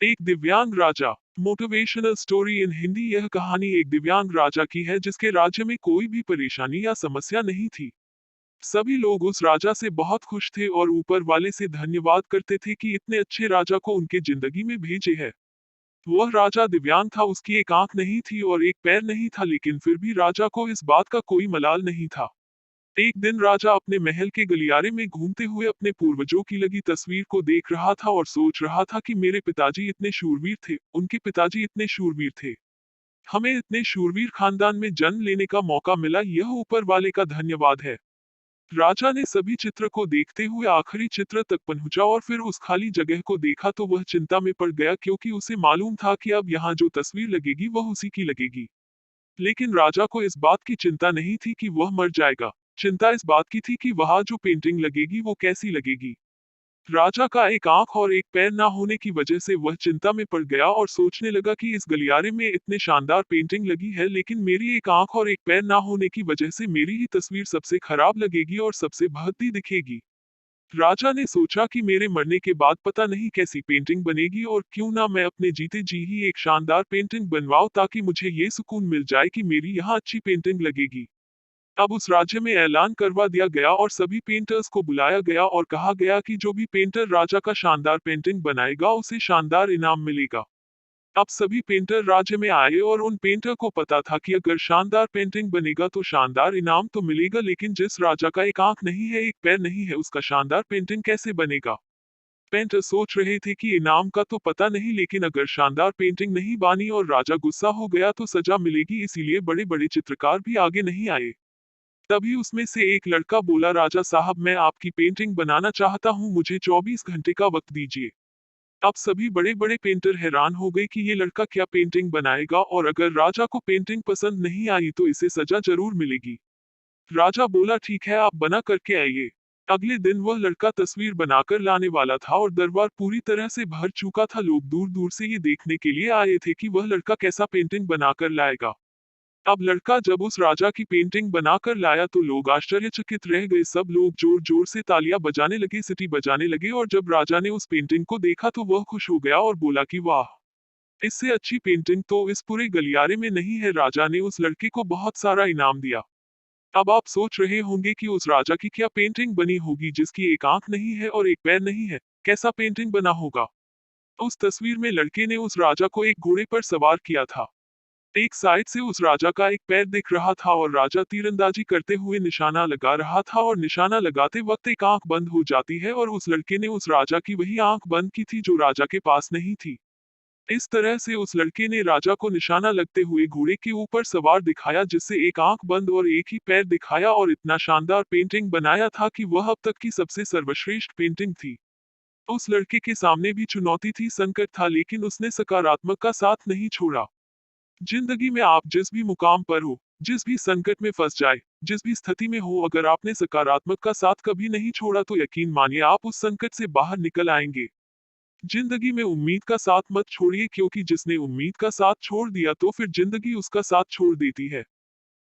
एक दिव्यांग राजा। Motivational story in Hindi. यह कहानी एक दिव्यांग राजा की है जिसके राज्य में कोई भी परेशानी या समस्या नहीं थी। सभी लोग उस राजा से बहुत खुश थे और ऊपर वाले से धन्यवाद करते थे कि इतने अच्छे राजा को उनके जिंदगी में भेजे है। वह राजा दिव्यांग था, उसकी एक आंख नहीं थी और एक पैर नहीं था, लेकिन फिर भी राजा को इस बात का कोई मलाल नहीं था। एक दिन राजा अपने महल के गलियारे में घूमते हुए अपने पूर्वजों की लगी तस्वीर को देख रहा था और सोच रहा था कि मेरे पिताजी इतने शूरवीर थे, उनके पिताजी इतने शूरवीर थे। हमें इतने शूरवीर खानदान में जन्म लेने का मौका मिला, यह ऊपर वाले का धन्यवाद है। राजा ने सभी चित्र को देखते हुए आखिरी चित्र तक पहुंचा और फिर उस खाली जगह को देखा तो वह चिंता में पड़ गया, क्योंकि उसे मालूम था कि अब यहाँ जो तस्वीर लगेगी वह उसी की लगेगी। लेकिन राजा को इस बात की चिंता नहीं थी कि वह मर जाएगा। चिंता इस बात की थी कि वहां जो पेंटिंग लगेगी वो कैसी लगेगी। राजा का एक आंख और एक पैर ना होने की वजह से वह चिंता में पड़ गया और सोचने लगा कि इस गलियारे में इतने शानदार पेंटिंग लगी है, लेकिन मेरी एक आंख और एक पैर ना होने की वजह से मेरी ही तस्वीर सबसे खराब लगेगी और सबसे भद्दी दिखेगी। राजा ने सोचा कि मेरे मरने के बाद पता नहीं कैसी पेंटिंग बनेगी, और क्यों ना मैं अपने जीते जी ही एक शानदार पेंटिंग बनवाऊं, ताकि मुझे ये सुकून मिल जाए कि मेरी यहाँ अच्छी पेंटिंग लगेगी। अब उस राज्य में ऐलान करवा दिया गया और सभी पेंटर्स को बुलाया गया और कहा गया कि जो भी पेंटर राजा का शानदार पेंटिंग बनाएगा उसे शानदार इनाम मिलेगा। अब सभी पेंटर राज्य में आए और उन पेंटर को पता था कि अगर शानदार पेंटिंग बनेगा तो शानदार इनाम तो मिलेगा, लेकिन जिस राजा का एक आंख नहीं है, एक पैर नहीं है, उसका शानदार पेंटिंग कैसे बनेगा। पेंटर सोच रहे थे कि इनाम का तो पता नहीं, लेकिन अगर शानदार पेंटिंग नहीं बनी और राजा गुस्सा हो गया तो सजा मिलेगी, इसीलिए बड़े बड़े चित्रकार भी आगे नहीं आए। तभी उसमें से एक लड़का बोला, राजा साहब, मैं आपकी पेंटिंग बनाना चाहता हूँ, मुझे 24 घंटे का वक्त दीजिए। अब सभी बड़े बड़े पेंटर हैरान हो गए कि ये लड़का क्या पेंटिंग बनाएगा, और अगर राजा को पेंटिंग पसंद नहीं आई तो इसे सजा जरूर मिलेगी। राजा बोला, ठीक है, आप बना करके आइए। अगले दिन वह लड़का तस्वीर बनाकर लाने वाला था और दरबार पूरी तरह से भर चुका था। लोग दूर दूर से ये देखने के लिए आए थे कि वह लड़का कैसा पेंटिंग बनाकर लाएगा। अब लड़का जब उस राजा की पेंटिंग बनाकर लाया तो लोग आश्चर्यचकित रह गए। सब लोग जोर जोर से तालियां बजाने लगे, सीटी बजाने लगे, और जब राजा ने उस पेंटिंग को देखा तो वह खुश हो गया और बोला कि वाह, इससे अच्छी पेंटिंग तो इस पूरे गलियारे में नहीं है। राजा ने उस लड़के को बहुत सारा इनाम दिया। अब आप सोच रहे होंगे कि उस राजा की क्या पेंटिंग बनी होगी जिसकी एक आंख नहीं है और एक पैर नहीं है। कैसा पेंटिंग बना होगा। उस तस्वीर में लड़के ने उस राजा को एक घोड़े पर सवार किया था। एक साइड से उस राजा का एक पैर दिख रहा था और राजा तीरंदाजी करते हुए निशाना लगा रहा था, और निशाना लगाते वक्त एक आंख बंद हो जाती है और उस लड़के ने उस राजा की वही आंख बंद की थी जो राजा के पास नहीं थी। इस तरह से उस लड़के ने राजा को निशाना लगते हुए घोड़े के ऊपर सवार दिखाया, जिससे एक आंख बंद और एक ही पैर दिखाया, और इतना शानदार पेंटिंग बनाया था कि वह अब तक की सबसे सर्वश्रेष्ठ पेंटिंग थी। उस लड़के के सामने भी चुनौती थी, संकट था, लेकिन उसने सकारात्मक का साथ नहीं छोड़ा। जिंदगी में आप जिस भी मुकाम पर हो, जिस भी संकट में फंस जाए, जिस भी स्थिति में हो, अगर आपने सकारात्मक का साथ कभी नहीं छोड़ा तो यकीन मानिए आप उस संकट से बाहर निकल आएंगे। जिंदगी में उम्मीद का साथ मत छोड़िए, क्योंकि जिसने उम्मीद का साथ छोड़ दिया तो फिर जिंदगी उसका साथ छोड़ देती है।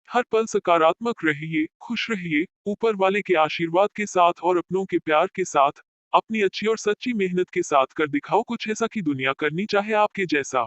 हर पल सकारात्मक रहिए, खुश रहिए, ऊपर वाले के आशीर्वाद के साथ और अपनों के प्यार के साथ। अपनी अच्छी और सच्ची मेहनत के साथ कर दिखाओ कुछ ऐसा कि दुनिया करनी चाहे आपके जैसा।